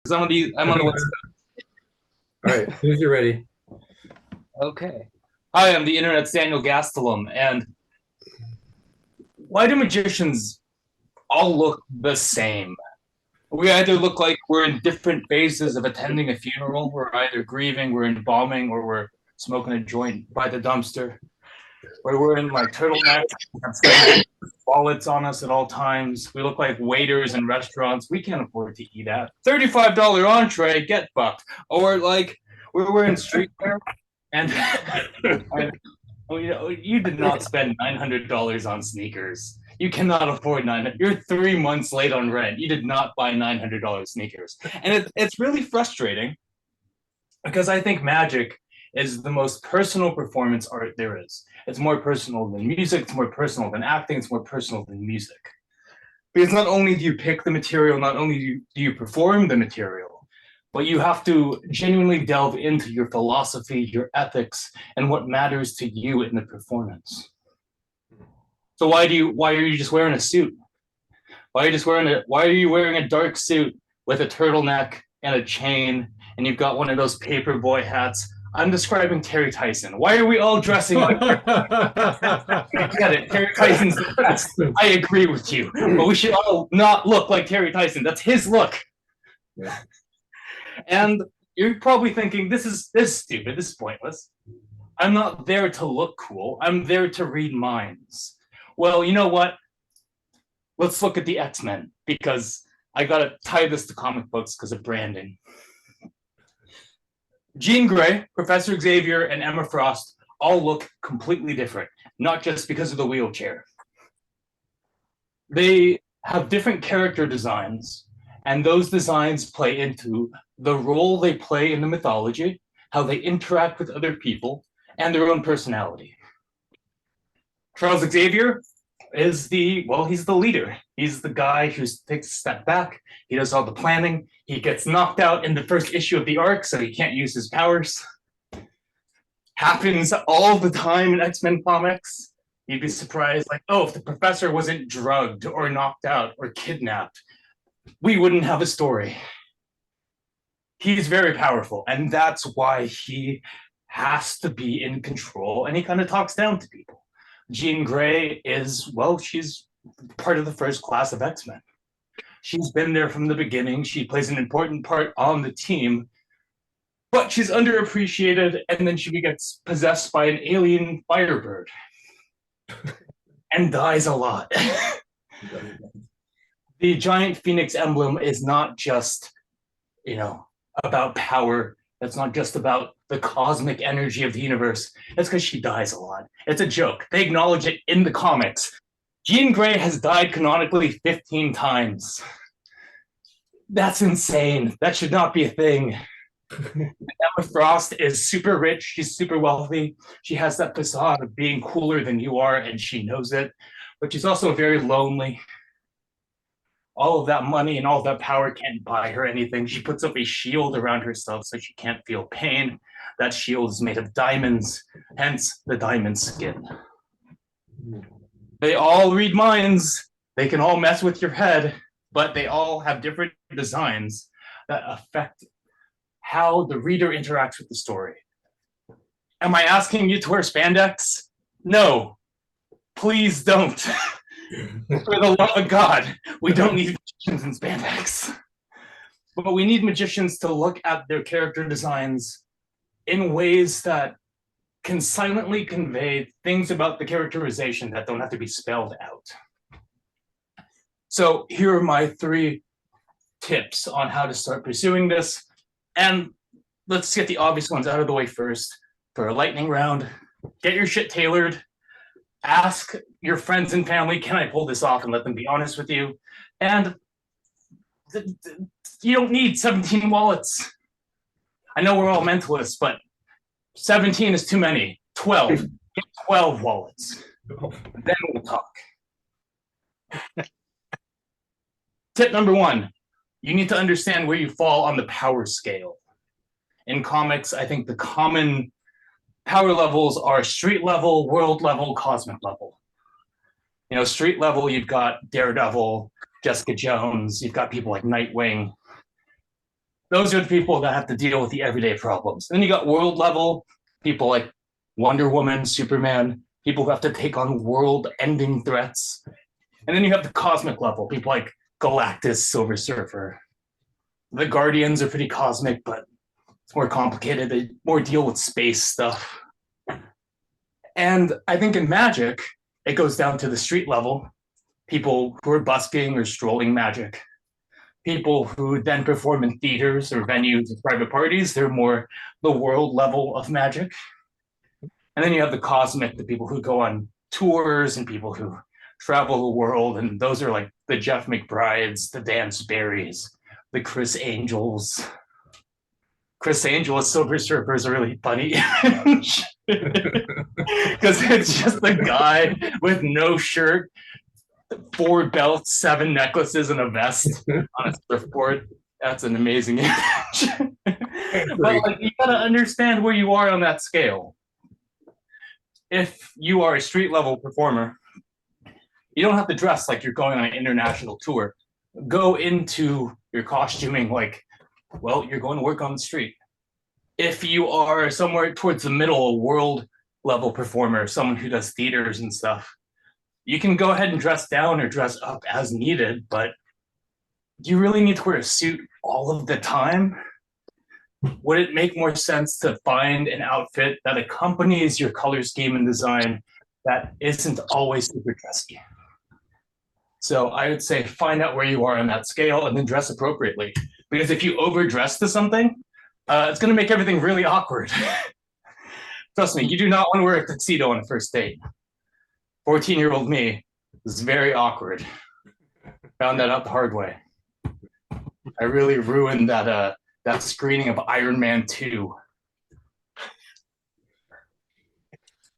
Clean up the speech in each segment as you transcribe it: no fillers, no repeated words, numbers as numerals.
Because I'm on the West All right, who's you ready? Coast. Okay. Hi, I'm the internet's Daniel Gastelum, and why do magicians all look the same? We either look like we're in different phases of attending a funeral. We're either grieving, we're embalming, or we're smoking a joint by the dumpster. Where we're in like turtlenecks, we have wallets on us at all times. We look like waiters in restaurants. We can't afford to eat at. $35 entree, get fucked. Or like we're wearing streetwear and you did not spend $900 on sneakers. You cannot afford 900. You're 3 months late on rent. You did not buy $900 sneakers, and it's really frustrating because I think magic is the most personal performance art there is. It's more personal than music. It's more personal than acting. It's more personal than music. Because not only do you pick the material, not only do you perform the material, but you have to genuinely delve into your philosophy, your ethics, and what matters to you in the performance. So why are you just wearing a suit? Why are you wearing a dark suit with a turtleneck and a chain and you've got one of those paper boy hats? I'm describing Terry Tyson. Why are we all dressing like I get it? Terry Tyson's the best. I agree with you. But we should all not look like Terry Tyson. That's his look. Yeah. And you're probably thinking, this is stupid, this is pointless. I'm not there to look cool. I'm there to read minds. Well, you know what? Let's look at the X-Men because I gotta tie this to comic books because of branding. Jean Grey, Professor Xavier, and Emma Frost all look completely different, not just because of the wheelchair. They have different character designs, and those designs play into the role they play in the mythology, how they interact with other people, and their own personality. Charles Xavier he's the leader. He's the guy who takes a step back. He does all the planning. He gets knocked out in the first issue of the arc, so he can't use his powers. Happens all the time in X-Men comics. You'd be surprised, like, oh, if the professor wasn't drugged or knocked out or kidnapped, we wouldn't have a story. He's very powerful, and that's why he has to be in control, and he kind of talks down to people. Jean Grey she's part of the first class of X-Men. She's been there from the beginning. She plays an important part on the team, but she's underappreciated, and then she gets possessed by an alien firebird and dies a lot. The giant phoenix emblem is not just, about power. It's not just about the cosmic energy of the universe. It's because she dies a lot. It's a joke. They acknowledge it in the comics. Jean Grey has died canonically 15 times. That's insane. That should not be a thing. Emma Frost is super rich. She's super wealthy. She has that facade of being cooler than you are, and she knows it. But she's also very lonely. All of that money and all of that power can't buy her anything. She puts up a shield around herself so she can't feel pain. That shield is made of diamonds, hence the diamond skin. They all read minds. They can all mess with your head, but they all have different designs that affect how the reader interacts with the story. Am I asking you to wear spandex? No, please don't. For the love of God, we don't need magicians in spandex. But we need magicians to look at their character designs in ways that can silently convey things about the characterization that don't have to be spelled out. So here are my 3 tips on how to start pursuing this. And let's get the obvious ones out of the way first. For a lightning round, get your shit tailored. Ask your friends and family, can I pull this off, and let them be honest with you. And you don't need 17 wallets. I know we're all mentalists, but 17 is too many. 12. Get 12 wallets. Then we'll talk. Tip number 1, you need to understand where you fall on the power scale. In comics, I think the common power levels are street level, world level, cosmic level. Street level, you've got Daredevil, Jessica Jones, you've got people like Nightwing. Those are the people that have to deal with the everyday problems. And then you got world level people like Wonder Woman, Superman, people who have to take on world-ending threats. And then you have the cosmic level, people like Galactus, Silver Surfer. The Guardians are pretty cosmic, but it's more complicated. They more deal with space stuff. And I think in Magic, it goes down to the street level, people who are busking or strolling magic. People who then perform in theaters or venues or private parties, they're more the world level of magic. And then you have the cosmic, the people who go on tours and people who travel the world. And those are like the Jeff McBrides, the Dan Sperrys, the Chris Angels. Chris Angel as Silver Surfer is a really funny image because it's just a guy with no shirt, 4 belts, 7 necklaces, and a vest on a surfboard. That's an amazing image. But like, you gotta understand where you are on that scale. If you are a street level performer, you don't have to dress like you're going on an international tour. Go into your costuming like, well, you're going to work on the street. If you are somewhere towards the middle, a world level performer, someone who does theaters and stuff, you can go ahead and dress down or dress up as needed, but do you really need to wear a suit all of the time? Would it make more sense to find an outfit that accompanies your color scheme and design that isn't always super dressy? So I would say find out where you are on that scale and then dress appropriately. Because if you overdress to something, it's going to make everything really awkward. Trust me, you do not want to wear a tuxedo on a first date. 14-year-old me was very awkward. Found that out the hard way. I really ruined that screening of Iron Man 2.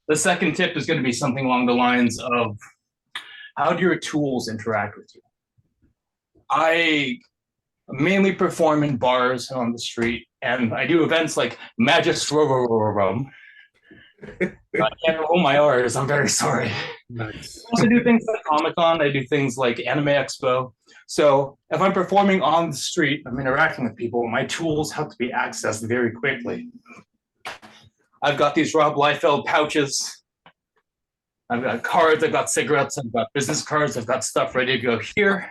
The second tip is going to be something along the lines of how do your tools interact with you? I mainly perform in bars on the street, and I do events like Magistrorum. I can't roll my R's, I'm very sorry. Nice. I also do things like Comic-Con, I do things like Anime Expo. So if I'm performing on the street, I'm interacting with people, my tools have to be accessed very quickly. I've got these Rob Liefeld pouches. I've got cards, I've got cigarettes, I've got business cards, I've got stuff ready to go here.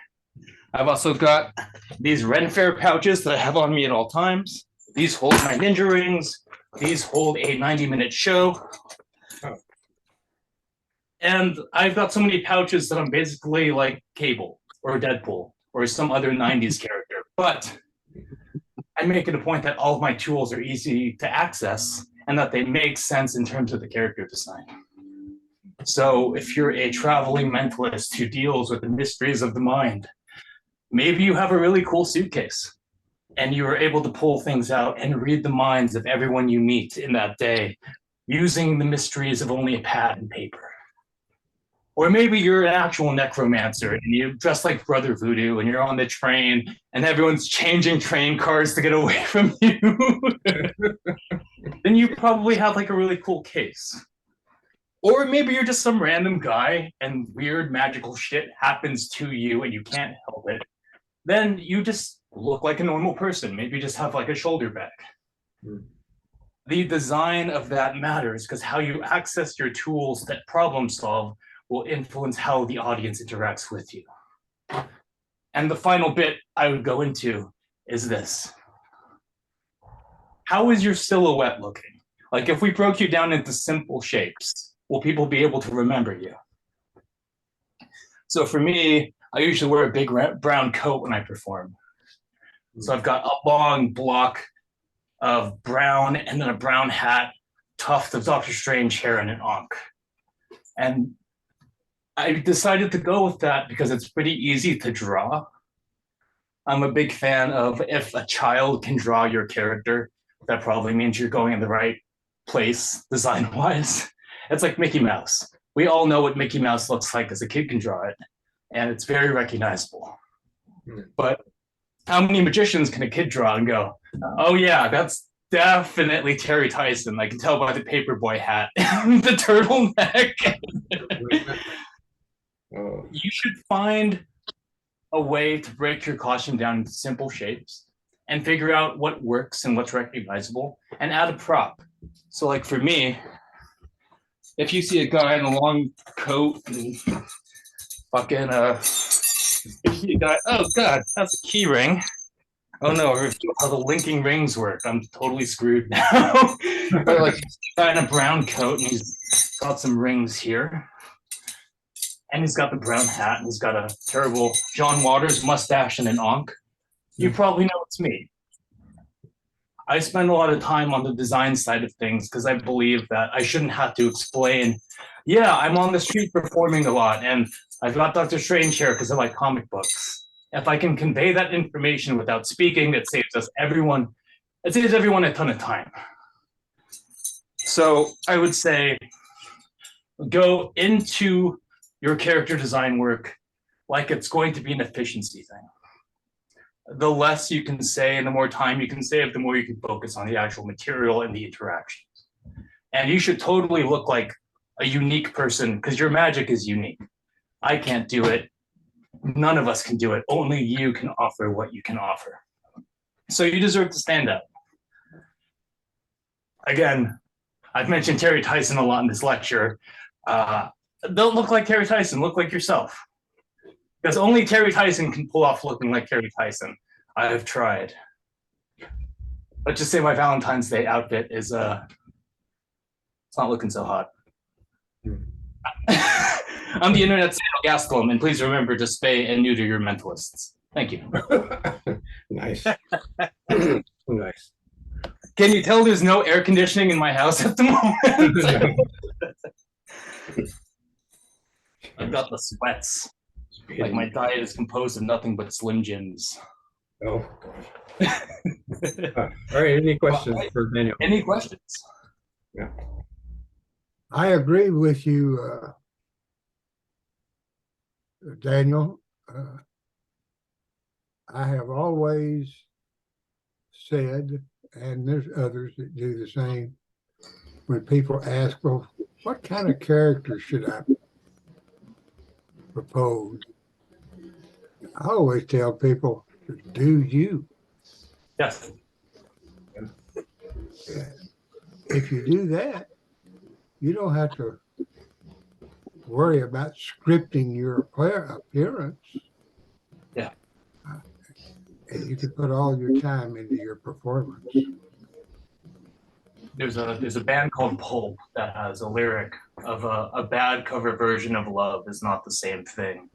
I've also got these Ren Fair pouches that I have on me at all times. These hold my ninja rings. These hold a 90-minute show. And I've got so many pouches that I'm basically like Cable or Deadpool or some other 90s character. But I make it a point that all of my tools are easy to access and that they make sense in terms of the character design. So if you're a traveling mentalist who deals with the mysteries of the mind, maybe you have a really cool suitcase and you are able to pull things out and read the minds of everyone you meet in that day using the mysteries of only a pad and paper. Or maybe you're an actual necromancer and you dress like Brother Voodoo and you're on the train and everyone's changing train cars to get away from you. Then you probably have like a really cool case. Or maybe you're just some random guy and weird magical shit happens to you and you can't help it. Then you just look like a normal person. Maybe you just have like a shoulder bag. The design of that matters because how you access your tools that problem solve will influence how the audience interacts with you. And the final bit I would go into is this. How is your silhouette looking? Like if we broke you down into simple shapes, will people be able to remember you? So for me, I usually wear a big brown coat when I perform. So I've got a long block of brown and then a brown hat, tuft of Doctor Strange hair and an ankh. And I decided to go with that because it's pretty easy to draw. I'm a big fan of if a child can draw your character, that probably means you're going in the right place design-wise. It's like Mickey Mouse. We all know what Mickey Mouse looks like because a kid can draw it, and it's very recognizable. But how many magicians can a kid draw and go, oh yeah, that's definitely Terry Tyson. I can tell by the paperboy hat, the turtleneck. You should find a way to break your costume down into simple shapes and figure out what works and what's recognizable and add a prop. So like for me, if you see a guy in a long coat and fucking if you see a guy, oh god, that's a key ring. Oh no, how the linking rings work. I'm totally screwed now. Or like a guy in a brown coat and he's got some rings here. And he's got the brown hat and he's got a terrible John Waters mustache and an onk. You probably know it's me. I spend a lot of time on the design side of things because I believe that I shouldn't have to explain, yeah, I'm on the street performing a lot and I've got Doctor Strange here because I like comic books. If I can convey that information without speaking, it saves everyone a ton of time. So I would say go into your character design work like it's going to be an efficiency thing. The less you can say and the more time you can save, the more you can focus on the actual material and the interactions. And you should totally look like a unique person because your magic is unique. I can't do it. None of us can do it. Only you can offer what you can offer. So you deserve to stand out. Again, I've mentioned Terry Tyson a lot in this lecture. Don't look like Terry Tyson, look like yourself. Because only Terry Tyson can pull off looking like Terry Tyson. I have tried. Let's just say my Valentine's Day outfit is it's not looking so hot. I'm the internet's Daniel Gastelum, and please remember to spay and neuter your mentalists. Thank you. Nice. Nice. Can you tell there's no air conditioning in my house at the moment? I've got the sweats. Like my diet is composed of nothing but Slim Jims. Oh, gosh. All right. Any questions for Daniel? Any questions? Yeah. I agree with you, Daniel. I have always said, and there's others that do the same, when people ask, well, what kind of character should I propose? I always tell people, do you. Yes. If you do that, you don't have to worry about scripting your appearance. Yeah. And you can put all your time into your performance. There's a band called Pulp that has a lyric of a bad cover version of love is not the same thing.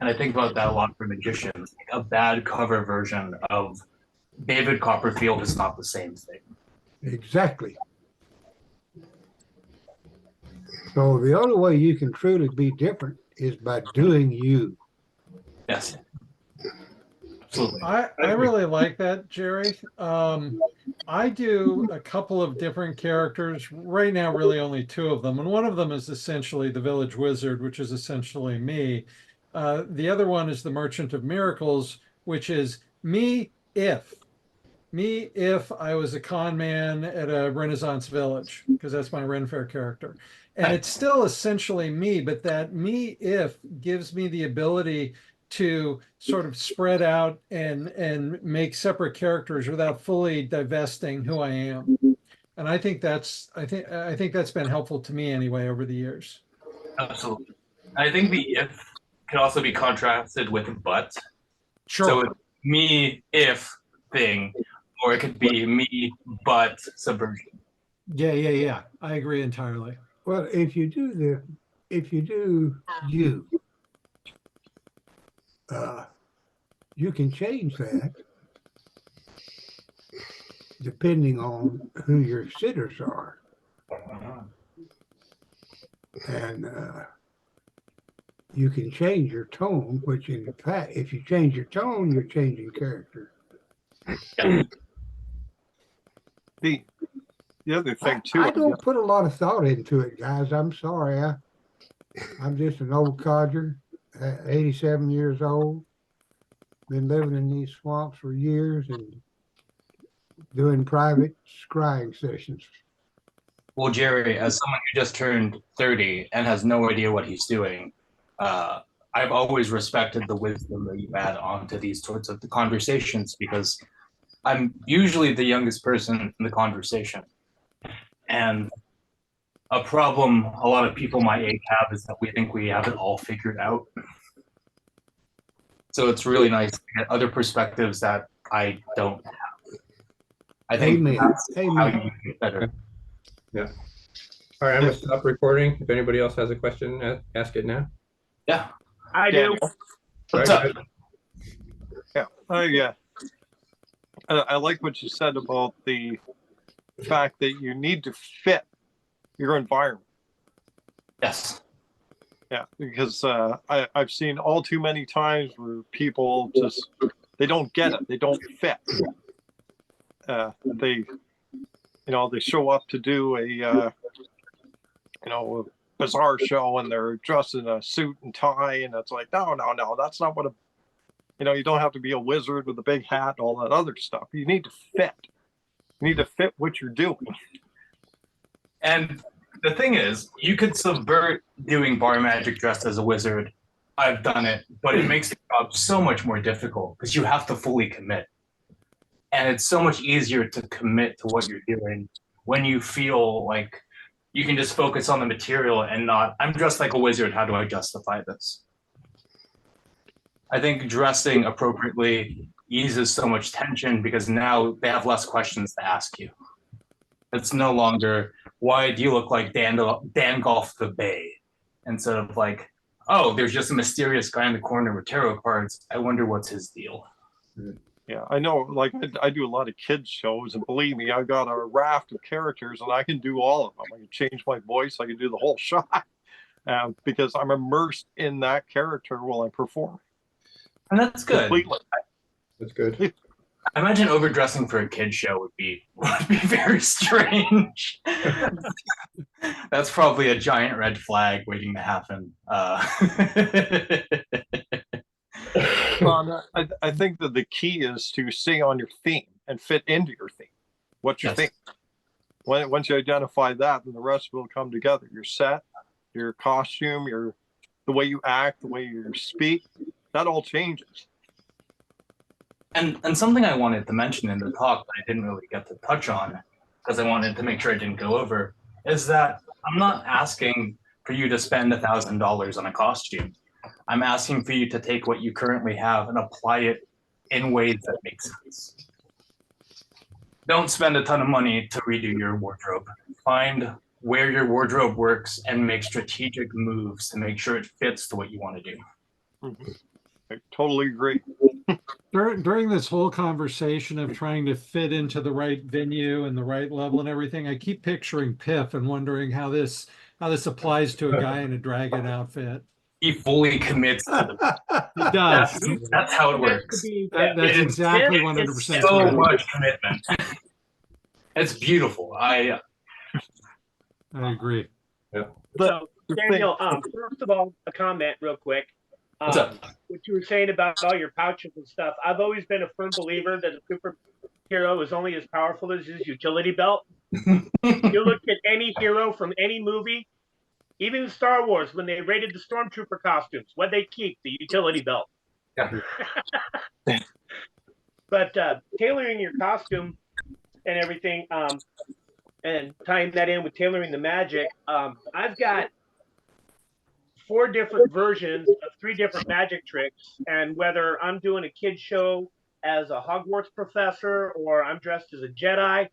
And I think about that a lot for magicians. A bad cover version of David Copperfield is not the same thing. Exactly. So the only way you can truly be different is by doing you. Yes. Absolutely. I really like that, Jerry. I do a couple of different characters. Right now, really only two of them. And one of them is essentially the Village Wizard, which is essentially me. The other one is the Merchant of Miracles, which is me if I was a con man at a Renaissance village, because that's my Ren Fair character. And it's still essentially me, but that me if gives me the ability to sort of spread out and make separate characters without fully divesting who I am. And I think that's been helpful to me anyway over the years. Absolutely. I think the if can also be contrasted with but. Sure. So it's me if thing, or it could be me but subversion. Yeah. I agree entirely. Well, if you do you, you can change that depending on who your sitters are. And you can change your tone, which in fact, if you change your tone, you're changing character. The other thing too. I don't put a lot of thought into it, guys. I'm sorry. I'm just an old codger, 87 years old. Been living in these swamps for years and doing private scrying sessions. Well, Jerry, as someone who just turned 30 and has no idea what he's doing, I've always respected the wisdom that you add onto these sorts of conversations because I'm usually the youngest person in the conversation. And a problem a lot of people my age have is that we think we have it all figured out. So it's really nice to get other perspectives that I don't have. I think Amen. that's how Amen. you get better. Yeah. All right, I'm gonna stop recording. If anybody else has a question, ask it now. Yeah. I do. Daniel. What's All up? right, Yeah. I like what you said about the fact that you need to fit your environment. Yes. Yeah, because I've seen all too many times where people just they don't get it. They don't fit. They show up to do a bizarre show and they're dressed in a suit and tie, and it's like, no, that's not what you don't have to be a wizard with a big hat and all that other stuff. You need to fit. You need to fit what you're doing. And the thing is, you could subvert doing bar magic dressed as a wizard. I've done it, but it makes the job so much more difficult because you have to fully commit. And it's so much easier to commit to what you're doing when you feel like you can just focus on the material and not, I'm dressed like a wizard, how do I justify this? I think dressing appropriately eases so much tension because now they have less questions to ask you. It's no longer, why do you look like Dangolf the Bay? Instead of like, oh, there's just a mysterious guy in the corner with tarot cards. I wonder what's his deal. Yeah, I know. Like I do a lot of kids shows, and believe me, I've got a raft of characters, and I can do all of them. I can change my voice. I can do the whole shot because I'm immersed in that character while I'm performing. And that's good. Completely. that's good. I imagine overdressing for a kid show would be very strange. That's probably a giant red flag waiting to happen. I think that the key is to stay on your theme and fit into your theme. What's your theme? Once you identify that, then the rest will come together. Your set, your costume, the way you act, the way you speak, that all changes. And something I wanted to mention in the talk that I didn't really get to touch on because I wanted to make sure I didn't go over is that I'm not asking for you to spend $1,000 on a costume. I'm asking for you to take what you currently have and apply it in ways that make sense. Don't spend a ton of money to redo your wardrobe. Find where your wardrobe works and make strategic moves to make sure it fits to what you want to do. Mm-hmm. I totally agree. During this whole conversation of trying to fit into the right venue and the right level and everything, I keep picturing Piff and wondering how this applies to a guy in a dragon outfit. He fully commits to the He does. that's how it works. That's exactly 100%. So much commitment. It's beautiful. I agree. Yeah. So, Daniel, first of all, a comment real quick. What's up? What you were saying about all your pouches and stuff, I've always been a firm believer that a superhero is only as powerful as his utility belt. You look at any hero from any movie, even Star Wars, when they raided the stormtrooper costumes, what they keep? The utility belt. Yeah. But tailoring your costume and everything, and tying that in with tailoring the magic, I've got 4 different versions of 3 different magic tricks, and whether I'm doing a kid show as a Hogwarts professor or I'm dressed as a Jedi,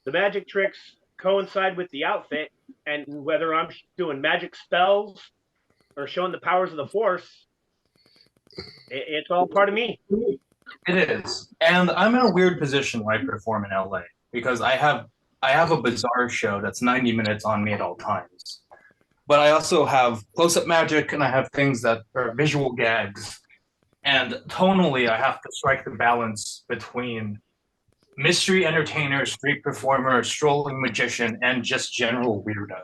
the magic tricks coincide with the outfit, and whether I'm doing magic spells or showing the powers of the Force, it's all part of me. It is. And I'm in a weird position when I perform in LA because I have a bizarre show that's 90 minutes on me at all times. But I also have close-up magic and I have things that are visual gags. And tonally, I have to strike the balance between mystery entertainer, street performer, strolling magician, and just general weirdo.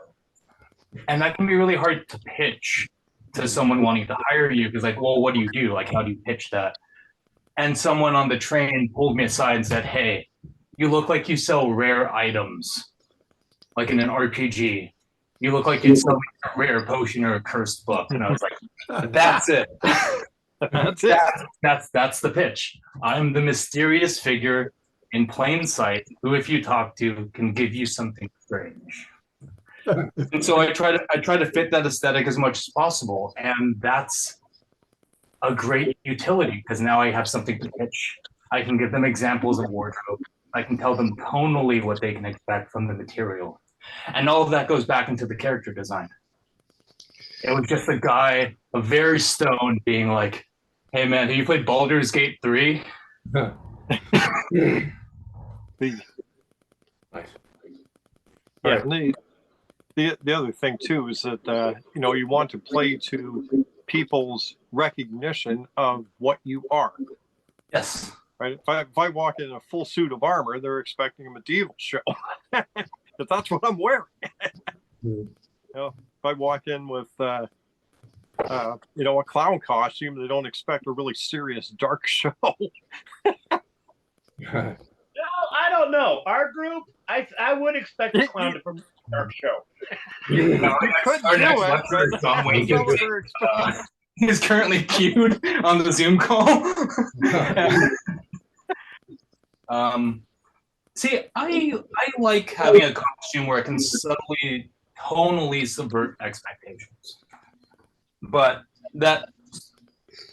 And that can be really hard to pitch to someone wanting to hire you because like, well, what do you do? Like, how do you pitch that? And someone on the train pulled me aside and said, hey, you look like you sell rare items, like in an RPG. You look like you sell a rare potion or a cursed book. And I was like, that's it. That's it. That's the pitch. I'm the mysterious figure in plain sight, who, if you talk to, can give you something strange. And so I try to fit that aesthetic as much as possible, and that's a great utility because now I have something to pitch. I can give them examples of wardrobe. I can tell them tonally what they can expect from the material, and all of that goes back into the character design. It was just a guy, a very stoned, being like, "Hey man, have you played Baldur's Gate 3?" Huh. The, Nice. yeah, Right. and the other thing too is that you know, you want to play to people's recognition of what you are. Yes. Right? If I walk in a full suit of armor, they're expecting a medieval show. But that's what I'm wearing. You know, if I walk in with you know, a clown costume, they don't expect a really serious dark show. No, I don't know. Our group, I would expect a clown to promote a dark show. You could Our do next it, lecturer but is John that's not what they're expecting. He's currently queued on the Zoom call. See, I like having a costume where I can subtly, tonally subvert expectations, but that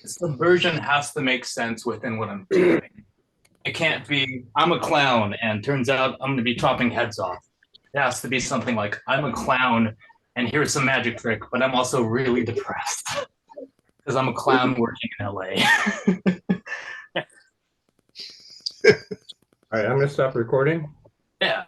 subversion has to make sense within what I'm doing. It can't be I'm a clown and turns out I'm going to be chopping heads off. It has to be something like I'm a clown and here's some magic trick, but I'm also really depressed because I'm a clown working in LA. All right, I'm gonna stop recording. Yeah.